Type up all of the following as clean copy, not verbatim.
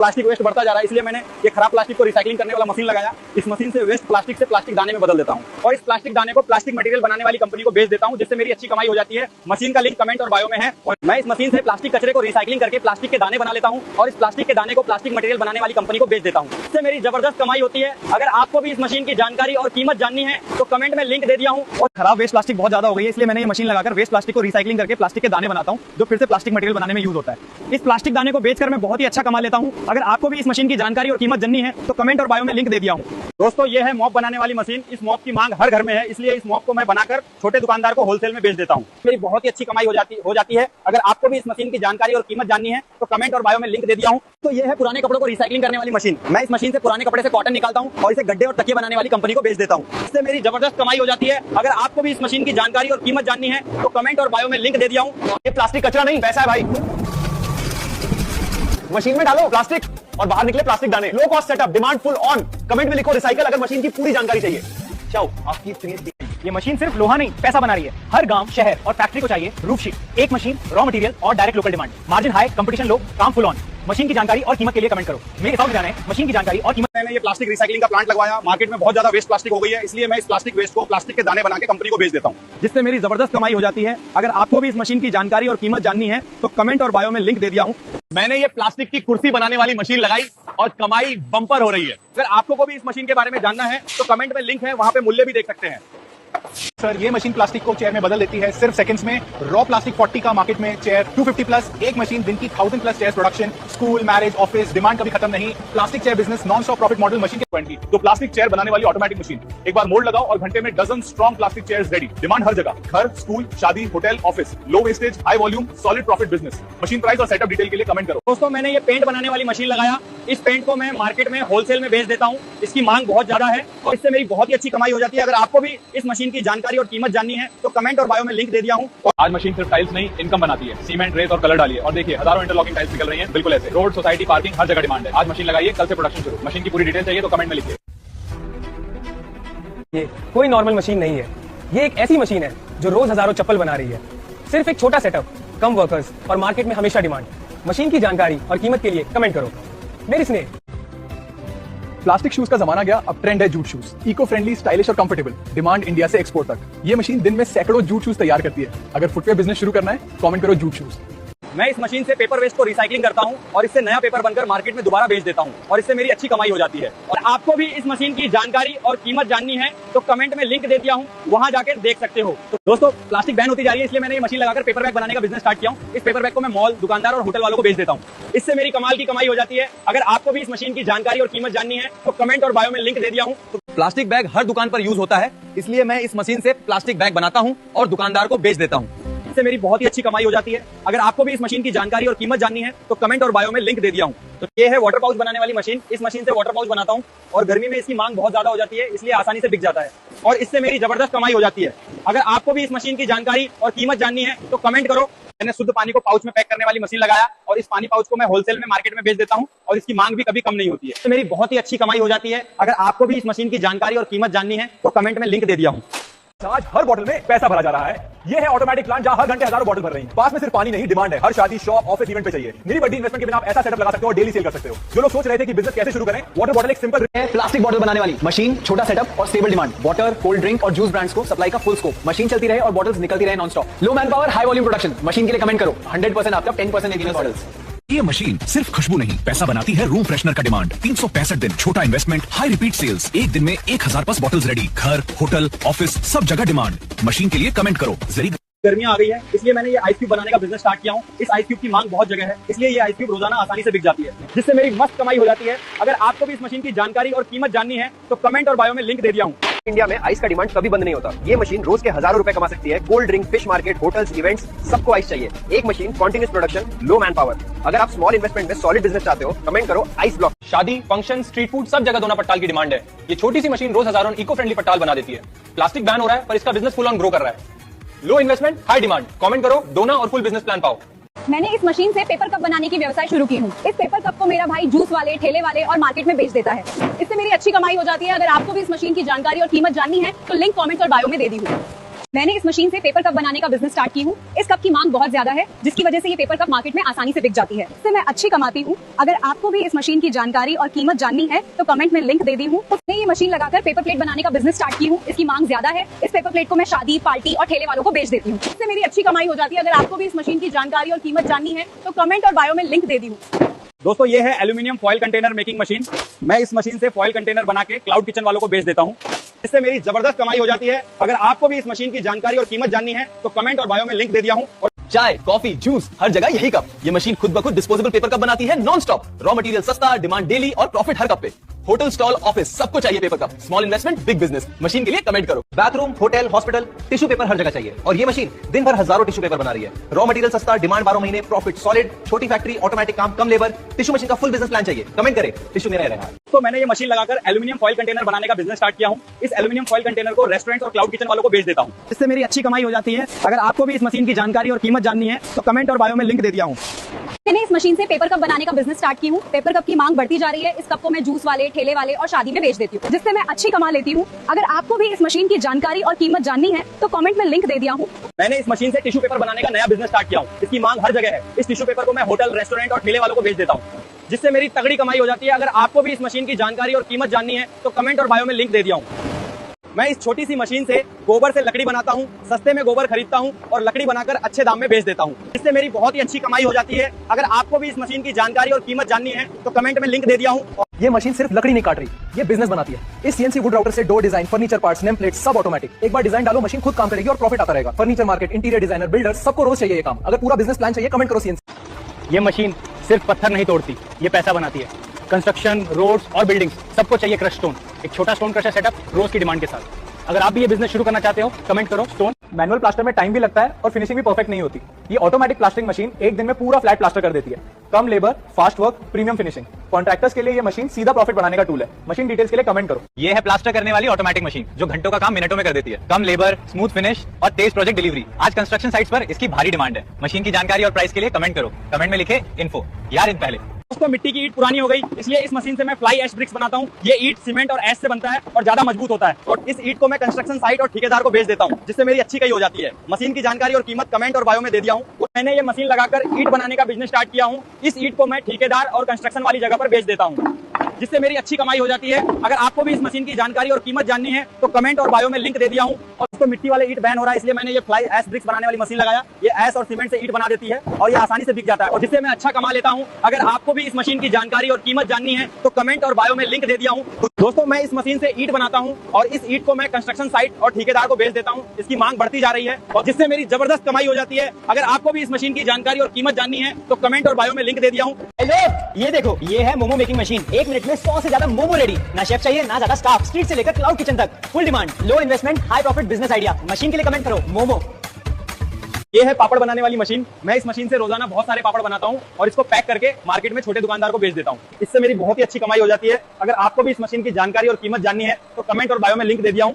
Plastic waste बढ़ता जा रहा है, इसलिए मैंने ये खराब प्लास्टिक को रिसाइकलिंग करने वाला मशीन लगाया। इस मशीन से वेस्ट प्लास्टिक से प्लास्टिक दाने में बदल देता हूँ और इस प्लास्टिक दाने को प्लास्टिक मटेरियल बनाने वाली कंपनी को बेच देता हूँ, जिससे मेरी अच्छी कमाई हो जाती है। मशीन का लिंक कमेंट और बायो में है। और मैं इस मशीन से प्लास्टिक कचरे को रिसाइकलिंग करके प्लास्टिक के दाने बना लेता हूँ और इस प्लास्टिक के दाने को प्लास्टिक मटेरियल बनाने वाली कंपनी को बेच देता हूँ। इससे मेरी जबरदस्त कमाई होती है। अगर आपको भी इस मशीन की जानकारी और कीमत जाननी है तो कमेंट में लिंक दे दिया हूँ। और खराब वेस्ट प्लास्टिक बहुत ज्यादा हो गई है, इसलिए मैंने ये मशीन लगाकर वेस्ट प्लास्टिक को रिसाइकलिंग करके प्लास्टिक के दाने बनाता हूँ, जो फिर से प्लास्टिक मटेरियल बनाने में यूज होता है। इस प्लास्टिक दाने को बेचकर मैं बहुत ही अच्छा कमा लेता हूँ। अगर आपको भी इस मशीन की जानकारी और कीमत जाननी है तो कमेंट और बायो में लिंक दे दिया हूँ। दोस्तों, ये है मॉप बनाने वाली मशीन। इस मॉप की मांग हर घर में है, इसलिए इस मॉप को मैं बनाकर छोटे दुकानदार को होलसेल में बेच देता हूँ। मेरी बहुत ही अच्छी कमाई हो जाती है। अगर आपको भी इस मशीन की जानकारी और कीमत जाननी है तो कमेंट और बायो में लिंक दे दिया हूँ। तो ये है पुराने कपड़ों को रिसाइकलिंग करने वाली मशीन। मैं इस मशीन से पुराने कपड़े से कॉटन निकालता हूँ और इसे गड्ढे और तकिए बनाने वाली कंपनी को बेच देता हूँ। इससे मेरी जबरदस्त कमाई हो जाती है। अगर आपको भी इस मशीन की जानकारी और कीमत जाननी है तो कमेंट और बायो में लिंक दे दिया हूँ। ये प्लास्टिक कचरा नहीं, पैसा है भाई। मशीन में डालो प्लास्टिक और बाहर निकले प्लास्टिक दाने। Low cost setup, demand full on. Comment में लिखो रिसाइकल अगर मशीन की पूरी जानकारी चाहिए। चाओ आपकी ये मशीन सिर्फ लोहा नहीं, पैसा बना रही है। हर गांव, शहर और फैक्ट्री को चाहिए रूफ शीट, एक मशीन, रॉ मटेरियल और direct local demand. Margin high, competition low, काम फुल ऑन। मशीन की जानकारी और कीमत के लिए कमेंट करो। मेरे अकाउंट में जाना है मशीन की जानकारी और कीमत। मैंने ये प्लास्टिक रिसाइकलिंग का प्लांट लगवाया। मार्केट में बहुत ज्यादा वेस्ट प्लास्टिक हो गई है, इसलिए मैं इस प्लास्टिक वेस्ट को प्लास्टिक के दाने बना के कंपनी को बेच देता हूँ, जिससे मेरी जबरदस्त कमाई हो जाती है। अगर आपको भी इस मशीन की जानकारी और कीमत जाननी है तो कमेंट और बायो में लिंक दे दिया हूँ। मैंने ये प्लास्टिक की कुर्सी बनाने वाली मशीन लगाई और कमाई बम्पर हो रही है। अगर आपको को भी इस मशीन के बारे में जानना है तो कमेंट में लिंक है, वहां पे मूल्य भी देख सकते हैं। सर, ये मशीन प्लास्टिक को चेयर में बदल देती है सिर्फ सेकंड्स में। रॉ प्लास्टिक 40 का मार्केट में, चेयर 250 प्लस। एक मशीन दिन की 1000 plus chair production. School, marriage, office, demand कभी खत्म नहीं। Plastic chair business non stop profit model. Machine के 20 तो प्लास्टिक चेयर बनाने वाली ऑटोमेटिक मशीन। एक बार मोल्ड लगाओ और घंटे में dozen strong plastic chairs ready. Demand हर जगह, घर, स्कूल, शादी, hotel, office. Low wastage, high volume, solid profit business. Machine price और सेटअप डिटेल के लिए कमेंट करो। दोस्तों, मैंने ये पेंट बनाने वाली मशीन लगाया। इस पेंट को मैं मार्केट में होलसेल में बेच देता हूँ। इसकी मांग बहुत ज्यादा है और इससे मेरी बहुत ही अच्छी कमाई हो जाती है। अगर आपको भी इस मशीन की जानकारी और कीमत जाननी है तो कमेंट और बायो में लिंक दे दिया हूँ। आज मशीन सिर्फ टाइल्स नहीं, इनकम बनाती है। सीमेंट, रेत और कलर डालिए और देखिए हजारों इंटरलॉकिंग टाइल्स निकल रही हैं, बिल्कुल ऐसे। रोड, सोसाइटी, पार्किंग, हर जगह डिमांड है। आज मशीन लगाइए, कल से प्रोडक्शन शुरू। मशीन की पूरी डिटेल चाहिए तो कमेंट में लिखिए। ये कोई नॉर्मल मशीन नहीं है। ये एक ऐसी मशीन है जो रोज हजारों चप्पल बना रही है। सिर्फ एक छोटा सेटअप, कम वर्कर्स और मार्केट में हमेशा डिमांड। मशीन की जानकारी और कीमत के लिए कमेंट करो। मेरी स्नेह। प्लास्टिक शूज का जमाना गया, अब ट्रेंड है jute shoes. Eco friendly, stylish और कंफर्टेबल। डिमांड इंडिया से एक्सपोर्ट तक। ये मशीन दिन में सैकड़ों जूट शूज तैयार करती है। अगर फुटवेयर बिजनेस शुरू करना है, कमेंट करो जूट शूज। मैं इस मशीन से पेपर वेस्ट को रिसाइकलिंग करता हूं और इससे नया पेपर बनकर मार्केट में दोबारा बेच देता हूं और इससे मेरी अच्छी कमाई हो जाती है। और आपको भी इस मशीन की जानकारी और कीमत जाननी है तो कमेंट में लिंक दे दिया हूं, वहां जाकर देख सकते हो। तो दोस्तों, प्लास्टिक बैन होती जा रही है, इसलिए मैंने ये मशीन लगाकर पेपर बैग बनाने का बिजनेस स्टार्ट किया हूं। इस पेपर बैग को मैं मॉल, दुकानदार और होटल वालों को बेच देता हूं। इससे मेरी कमाल की कमाई हो जाती है। अगर आपको भी इस मशीन की जानकारी और कीमत जाननी है तो कमेंट और बायो में लिंक दे दिया हूं। तो प्लास्टिक बैग हर दुकान पर यूज होता है, इसलिए मैं इस मशीन से प्लास्टिक बैग बनाता हूं और दुकानदार को बेच देता हूं। इससे मेरी बहुत ही अच्छी कमाई हो जाती है। अगर आपको भी इस मशीन की जानकारी और कीमत जाननी है तो कमेंट और बायो में लिंक दे दिया हूं। तो ये है वाटर पाउच बनाने वाली मशीन। इस मशीन से वाटर पाउच बनाता हूं और गर्मी में इसकी मांग बहुत ज्यादा हो जाती है, इसलिए आसानी से बिक जाता है और इससे मेरी जबरदस्त कमाई हो जाती है। अगर आपको भी इस मशीन की जानकारी और कीमत जाननी है तो कमेंट करो। मैंने शुद्ध पानी को पाउच में पैक करने वाली मशीन लगाया और इस पानी पाउच को मैं होलसेल में मार्केट में बेच देता हूं और इसकी मांग भी कभी कम नहीं होती है। तो मेरी बहुत ही अच्छी कमाई हो जाती है। अगर आपको भी इस मशीन की जानकारी और कीमत जाननी है तो कमेंट में लिंक दे दिया हूं। आज हर बोतल में पैसा भरा जा रहा है। ये है ऑटोमेटिक प्लांट जहां हर घंटे हजारों बोतल भर रही हैं। पास में सिर्फ पानी नहीं, डिमांड है। हर शादी, शॉप, ऑफिस, इवेंट पे चाहिए। मेरी बड़ी इन्वेस्टमेंट के बिना आप ऐसा सेटअप लगा सकते हो और डेली सेल कर सकते हो। जो लोग सोच रहे थे कि बिजनेस कैसे शुरू करें, वाटर बॉटल एक सिंपल प्लास्टिक बॉटल बनाने वाली मशीन, छोटा सेटअप और stable demand. Water, cold drink और जूस ब्रांड्स को सप्लाई का फुल स्कोप। मशीन चलती रहे और बॉटल्स निकलती रहे non stop. Low man power, high volume production. Machine के लिए कमेंट करो। 100% आपका 10% लेगी बॉटल्स। ये मशीन सिर्फ खुशबू नहीं, पैसा बनाती है रूम फ्रेशनर का डिमांड। 365 दिन, छोटा इन्वेस्टमेंट, हाई रिपीट सेल्स। एक दिन में 1000 प्लस बॉटल्स रेडी। घर, होटल, ऑफिस, सब जगह डिमांड। मशीन के लिए कमेंट करो। जरी गर्मियां आ गई है, इसलिए मैंने ये आइस क्यूब बनाने का बिजनेस स्टार्ट किया हूं। इस आइस क्यूब की मांग बहुत जगह है, इसलिए ये आइस क्यूब रोजाना आसानी से बिक जाती है, जिससे मेरी मस्त कमाई हो जाती है। अगर आपको भी इस मशीन की जानकारी और कीमत जाननी है तो कमेंट और बायो में लिंक दे दिया हूं। इंडिया में आइस का डिमांड कभी बंद नहीं होता। ये मशीन रोज के हजारों रुपए कमा सकती है। Cold drink, fish market, hotels, events, सबको आइस चाहिए। एक मशीन, कॉन्टिन्यूस प्रोडक्शन, लो मैन पावर। अगर आप स्मॉल इन्वेस्टमेंट में सॉलिड बिजनेस चाहते हो, कमेंट करो आइस ब्लॉक। शादी, फंक्शन, स्ट्रीट फूड, सब जगह दोना पट्टाल की डिमांड है। ये छोटी सी मशीन रोज हजारों इको फ्रेंडली पट्टाल बना देती है। प्लास्टिक बैन हो रहा है पर इसका बिजनेस फुल ऑन ग्रो कर रहा है। लो इन्वेस्टमेंट, हाई डिमांड। कमेंट करो दोना और फुल बिजनेस प्लान पाओ। मैंने इस मशीन से पेपर कप बनाने की व्यवसाय शुरू की हूँ। इस पेपर कप को मेरा भाई जूस वाले, ठेले वाले और मार्केट में बेच देता है। इससे मेरी अच्छी कमाई हो जाती है। अगर आपको भी इस मशीन की जानकारी और कीमत जाननी है तो लिंक कमेंट और बायो में दे दी हूँ। मैंने इस मशीन से पेपर कप बनाने का बिजनेस स्टार्ट की हूँ। इस कप की मांग बहुत ज्यादा है, जिसकी वजह से ये पेपर कप मार्केट में आसानी से बिक जाती है। इससे मैं अच्छी कमाती हूँ। अगर आपको भी इस मशीन की जानकारी और कीमत जाननी है तो कमेंट में लिंक दे दी हूँ। मैं ये मशीन लगाकर पेपर प्लेट बनाने का बिजनेस स्टार्ट की हूँ। इसकी मांग ज्यादा है। इस पेपर प्लेट को मैं शादी, पार्टी और ठेले वालों को बेच देती हूँ। इससे मेरी अच्छी कमाई हो जाती है। अगर आपको भी इस मशीन की जानकारी और कीमत जाननी है तो कमेंट और बायो में लिंक दे दी हूँ। दोस्तों ये है aluminium foil container making machine. मैं इस मशीन से फॉयल कंटेनर बना के क्लाउड किचन वालों को बेच देता हूँ। इससे मेरी जबरदस्त कमाई हो जाती है। अगर आपको भी इस मशीन की जानकारी और कीमत जाननी है तो कमेंट और बायो में लिंक दे दिया हूँ। चाय, कॉफी, जूस, हर जगह यही कप। ये मशीन खुद ब खुद डिस्पोजेबल पेपर कप बनाती है नॉन स्टॉप। रॉ मटेरियल सस्ता, डिमांड डेली और प्रॉफिट हर कप पे। होटल, स्टॉल, ऑफिस सबको चाहिए paper cup. Small investment, big business. Machine के लिए कमेंट करो। Bathroom, hotel, hospital, tissue paper हर जगह चाहिए और ये मशीन दिन भर हजारों टिश्यू पेपर बना रही है। रॉ मटेरियल सस्ता, डिमांड 12 महीने, प्रॉफिट सॉलिड, छोटी फैक्ट्री, ऑटोमेटिक काम, कम लेबर। टिश्यू मशीन का फुल बिजनेस प्लान चाहिए, कमेंट करें। टिश्यू मेरा रहेगा। तो मैंने ये मशीन लगाकर एल्यूमिनियम फॉयल कंटेनर बनाने का बिजनेस स्टार्ट किया हूँ। इस एल्यूमिनियम फॉयल कंटेनर को रेस्टोरेंट और क्लाउड किचन वालों को बेच देता हूँ। इससे मेरी अच्छी कमाई हो जाती है। अगर आपको भी इस मशीन की जानकारी और कीमत जाननी है तो कमेंट और बायो में लिंक दे दिया हूँ। मैंने इस मशीन से पेपर कप बनाने का बिजनेस स्टार्ट की हूँ। पेपर कप की मांग बढ़ती जा रही है। इस कप को मैं जूस वाले, ठेले वाले और शादी में बेच देती हूँ, जिससे मैं अच्छी कमा लेती हूँ। अगर आपको भी इस मशीन की जानकारी और कीमत जाननी है तो कमेंट में लिंक दे दिया हूँ। मैंने इस मशीन से टिश्यू पेपर बनाने का नया बिजनेस स्टार्ट किया हूँ। इसकी मांग हर जगह है। इस टिश्यू पेपर को मैं होटल, रेस्टोरेंट और ठेले वालों को बेच देता हूँ, जिससे मेरी तगड़ी कमाई हो जाती है। अगर आपको भी इस मशीन की जानकारी और कीमत जाननी है तो कमेंट और बायो में लिंक दे दिया हूँ। मैं इस छोटी सी मशीन से गोबर से लकड़ी बनाता हूँ। सस्ते में गोबर खरीदता हूँ और लकड़ी बनाकर अच्छे दाम में बेच देता हूँ, जिससे मेरी बहुत ही अच्छी कमाई हो जाती है। अगर आपको भी इस मशीन की जानकारी और कीमत जाननी है तो कमेंट में लिंक दे दिया हूँ। ये मशीन सिर्फ लकड़ी नहीं काट रही, ये बिजनेस बनाती है। इस सीएनसी वुड राउटर से door design, furniture parts, name plate सब ऑटोमेटिक। एक बार डिजाइन डालो, मशीन खुद काम करेगी और प्रॉफिट आता रहेगा। Furniture market, interior designer, builder सबको रोज चाहिए ये काम। अगर पूरा बिजनेस प्लान चाहिए कमेंट करो सीएनसी। ये मशीन सिर्फ पत्थर नहीं तोड़ती, ये पैसा बनाती है। कंस्ट्रक्शन, रोड्स और बिल्डिंग्स सबको चाहिए क्रश स्टोन। एक छोटा स्टोन क्रशर सेटअप रोज की डिमांड के साथ। अगर आप भी ये बिजनेस शुरू करना चाहते हो कमेंट करो स्टोन। मैनुअल प्लास्टर में टाइम भी लगता है और फिनिशिंग भी परफेक्ट नहीं होती। ये ऑटोमेटिक प्लास्टरिंग मशीन एक दिन में पूरा फ्लैट प्लास्टर कर देती है। कम labour, fast work, premium finishing. Contractors के लिए ये मशीन सीधा प्रॉफिट बढ़ाने का टूल है। मशीन डिटेल्स के लिए कमेंट करो। ये है प्लास्टर करने वाली ऑटोमेटिक मशीन जो घंटों का काम मिनटों में कर देती है। कम लेबर, स्मूथ फिनिश और तेज प्रोजेक्ट डिलीवरी। आज कंस्ट्रक्शन साइट्स पर इसकी भारी डिमांड है। मशीन की जानकारी और प्राइस के लिए कमेंट करो। कमेंट में लिखे इन्फो। यार इन पहले दोस्तों मिट्टी की ईंट पुरानी हो गई, इसलिए इस मशीन से मैं फ्लाई ऐश ब्रिक्स बनाता हूँ। ये ईंट सीमेंट और ऐश से बनता है और ज्यादा मजबूत होता है। और इस ईंट को मैं कंस्ट्रक्शन साइट और ठेकेदार को बेच देता हूँ, जिससे मेरी अच्छी कमाई हो जाती है। मशीन की जानकारी और कीमत कमेंट और बायो में दे दिया हूँ। मैंने ये मशीन लगाकर ईंट बनाने का बिजनेस स्टार्ट किया हूँ। इस ईंट को मैं ठेकेदार और कंस्ट्रक्शन वाली जगह पर बेच देता हूँ, जिससे मेरी अच्छी कमाई हो जाती है। अगर आपको भी इस मशीन की जानकारी और कीमत जाननी है तो कमेंट और बायो में लिंक दे दिया हूँ। और उसको मिट्टी वाले ईंट बैन हो रहा है, इसलिए मैंने ये फ्लाई ऐश ब्रिक्स बनाने वाली मशीन लगाया। ये ऐश और सीमेंट से ईंट बना देती है और ये आसानी से बिक जाता है, और जिससे मैं अच्छा कमा लेता हूँ। अगर आपको भी इस मशीन की जानकारी और कीमत जाननी है तो कमेंट और बायो में लिंक दे दिया हूँ। दोस्तों मैं इस मशीन से ईंट बनाता हूँ और इस ईंट को मैं कंस्ट्रक्शन साइट और ठेकेदार को बेच देता हूँ। इसकी मांग बढ़ती जा रही है और जिससे मेरी जबरदस्त कमाई हो जाती है। अगर आपको भी इस मशीन की जानकारी और कीमत जाननी है तो कमेंट और बायो में लिंक दे दिया हूँ। हेलो, ये देखो, ये है मोमो मेकिंग मशीन। 1 मिनट में 100 से ज्यादा मोमो रेडी। ना शेफ चाहिए ना ज्यादा स्टाफ। स्ट्रीट से लेकर क्लाउड किचन तक full demand, low investment, high profit business idea. Machine के लिए कमेंट करो मोमो। ये है पापड़ बनाने वाली मशीन। मैं इस मशीन से रोजाना बहुत सारे पापड़ बनाता हूँ और इसको पैक करके मार्केट में छोटे दुकानदार को बेच देता हूँ। इससे मेरी बहुत ही अच्छी कमाई हो जाती है। अगर आपको भी इस मशीन की जानकारी और कीमत जाननी है तो कमेंट और बायो में लिंक दे दिया हूँ।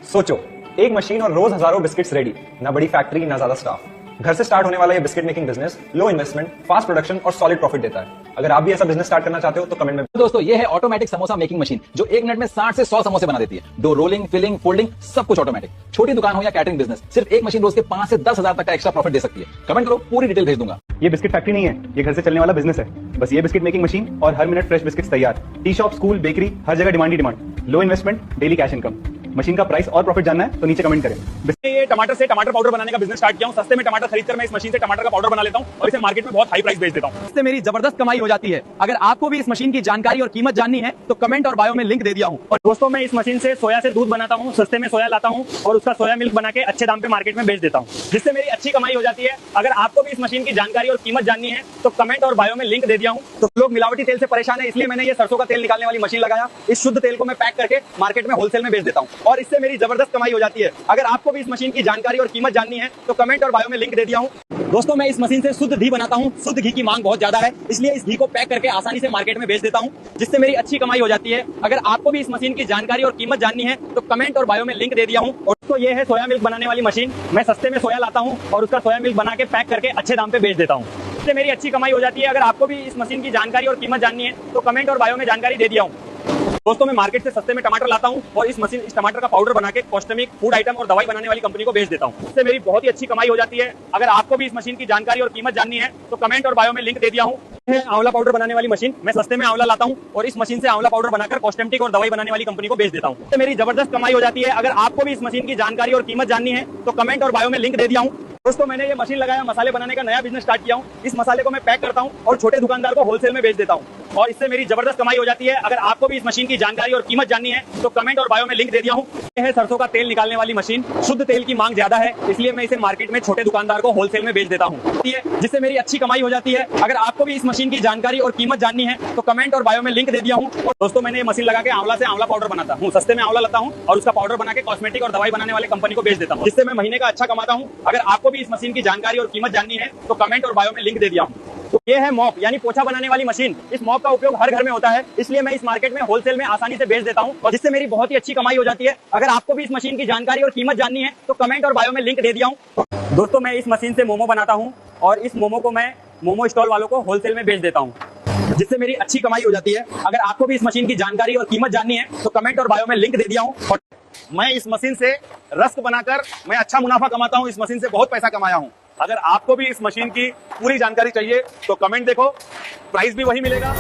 सोचो, एक मशीन और रोज हजारों बिस्किट्स रेडी। ना बड़ी फैक्ट्री, ना ज्यादा स्टाफ। घर से स्टार्ट होने वाला ये बिस्किट मेकिंग बिजनेस लो इन्वेस्टमेंट, फास्ट प्रोडक्शन और सॉलिड प्रॉफिट देता है। अगर आप भी ऐसा बिजनेस स्टार्ट करना चाहते हो तो कमेंट में। दोस्तों ये है ऑटोमेटिक समोसा मेकिंग मशीन जो 1 मिनट में 60 से 100 समोसे बना देती है। डो रोलिंग, फिलिंग, फोल्डिंग सब कुछ ऑटोमेटिक। छोटी दुकान हो या कैटरिंग बिजनेस, सिर्फ एक मशीन रोज के 5 से 10 हजार तक का एक्स्ट्रा प्रॉफिट दे सकती है। कमेंट करो, पूरी डिटेल भेज दूंगा। ये बिस्किट फैक्ट्री नहीं है, ये घर से चलने वाला बिजनेस है। बस ये बिस्किट मेकिंग मशीन और हर मिनट फ्रेश बिस्किट्स तैयार। टी शॉप, स्कूल, बेकरी हर जगह डिमांड ही demand. Low investment, daily cash income. Machine का प्राइस और प्रॉफिट जानना है तो नीचे कमेंट करें। ये टमाटर से टमाटर पाउडर बनाने का बिजनेस स्टार्ट किया हूँ। सस्ते में टमाटर खरीदकर मैं इस मशीन से टमाटर का पाउडर बना लेता हूँ और इसे मार्केट में बहुत हाई प्राइस बेच देता हूँ। इससे मेरी जबरदस्त कमाई हो जाती है। अगर आपको भी इस मशीन की जानकारी और कीमत जाननी है तो कमेंट और बायो में लिंक दे दिया हूँ। और दोस्तों मैं इस मशीन से सोया से दूध बनाता हूँ। सस्ते में सोया लाता हूँ और उसका सोया मिल्क बना के अच्छे दाम पे मार्केट में बेच देता हूँ, जिससे मेरी अच्छी कमाई हो जाती है। अगर आपको भी इस मशीन की जानकारी और कीमत जाननी है तो कमेंट और बायो में लिंक दे दिया हूँ। तो लोग मिलावटी तेल से परेशान है, इसलिए मैंने ये सरसों का तेल निकालने वाली मशीन लगाया। इस शुद्ध तेल को मैं पैक करके मार्केट में होलसेल में बेच देता हूँ और इससे मेरी जबरदस्त कमाई हो जाती है। अगर आपको भी इस मशीन की जानकारी और कीमत जाननी है तो कमेंट और बायो में लिंक दे दिया हूँ। दोस्तों मैं इस मशीन से शुद्ध घी बनाता हूँ। शुद्ध घी की मांग बहुत ज्यादा है, इसलिए इस घी को पैक करके आसानी से मार्केट में बेच देता हूँ, जिससे मेरी अच्छी कमाई हो जाती है। अगर आपको भी इस मशीन की जानकारी और कीमत जाननी है तो कमेंट और बायो में लिंक दे दिया हूँ। और तो ये है सोया मिल्क बनाने वाली मशीन। मैं सस्ते में सोया लाता हूँ और उसका सोया मिल्क बना के पैक करके अच्छे दाम पे बेच देता हूँ, इससे मेरी अच्छी कमाई हो जाती है। अगर आपको भी इस मशीन की जानकारी और कीमत जाननी है तो कमेंट और बायो में जानकारी दे दिया हूँ। दोस्तों मैं मार्केट से सस्ते में टमाटर लाता हूं और इस टमाटर का पाउडर बना के कॉस्मेटिक, फूड आइटम और दवाई बनाने वाली कंपनी को बेच देता हूं। इससे मेरी बहुत ही अच्छी कमाई हो जाती है। अगर आपको भी इस मशीन की जानकारी और कीमत जाननी है तो कमेंट और बायो में लिंक दे दिया हूं। है आंवला पाउडर बनाने वाली मशीन। मैं सस्ते में आंवला लाता हूं और इस मशीन से आंवला पाउडर बनाकर कॉस्मेटिक और दवाई बनाने वाली कंपनी को बेच देता हूं। इससे मेरी जबरदस्त कमाई हो जाती है। अगर आपको भी इस मशीन की जानकारी और कीमत जाननी है तो कमेंट और बायो में लिंक दे दिया हूं। दोस्तों मैंने ये मशीन लगाया, मसाले बनाने का नया बिजनेस स्टार्ट किया हूं। इस मसाले को मैं पैक करता हूं और छोटे दुकानदार को होलसेल में बेच देता हूं और इससे मेरी जबरदस्त कमाई हो जाती है। अगर आपको भी इस मशीन की जानकारी और कीमत जाननी है तो कमेंट और बायो में लिंक दे दिया हूं। यह है सरसों का तेल निकालने वाली मशीन। शुद्ध तेल की मांग ज्यादा है, इसलिए मैं इसे मार्केट में छोटे दुकानदार को होलसेल में बेच देता हूं, जिससे मेरी अच्छी कमाई हो जाती है। अगर आपको भी इस मशीन की जानकारी और कीमत जाननी है तो कमेंट और बायो में लिंक दे दिया हूं। और दोस्तों मैंने ये मशीन लगा के आंवला से आंवला पाउडर बनाता हूं। सस्ते में आंवला लाता हूं और उसका पाउडर बना के कॉस्मेटिक और दवाई बनाने वाले कंपनी को बेच देता हूं, जिससे मैं महीने का अच्छा कमाता हूं। अगर आपको भी इस मशीन की जानकारी और कीमत जाननी है तो कमेंट और बायो में लिंक दे दिया हूं। तो ये है मॉप यानी पोछा बनाने वाली मशीन। इस मॉप का उपयोग हर घर में होता है, इसलिए मैं इस मार्केट में होलसेल में आसानी से बेच देता हूं और जिससे मेरी बहुत ही अच्छी कमाई हो जाती है। अगर आपको भी इस मशीन की जानकारी और कीमत जाननी है तो कमेंट और बायो में लिंक दे दिया हूं। दोस्तों मैं इस मशीन से मोमो बनाता हूं और इस मोमो को मैं मोमो स्टॉल वालों को होलसेल में बेच देता हूं, जिससे मेरी अच्छी कमाई हो जाती है। अगर आपको भी इस मशीन की जानकारी और कीमत जाननी है तो कमेंट और बायो में लिंक दे दिया हूं। और मैं इस मशीन से रस्क बनाकर मैं अच्छा मुनाफा कमाता हूं। इस मशीन से बहुत पैसा कमाया हूं। अगर आपको भी इस मशीन की पूरी जानकारी चाहिए तो कमेंट देखो, प्राइस भी वही मिलेगा।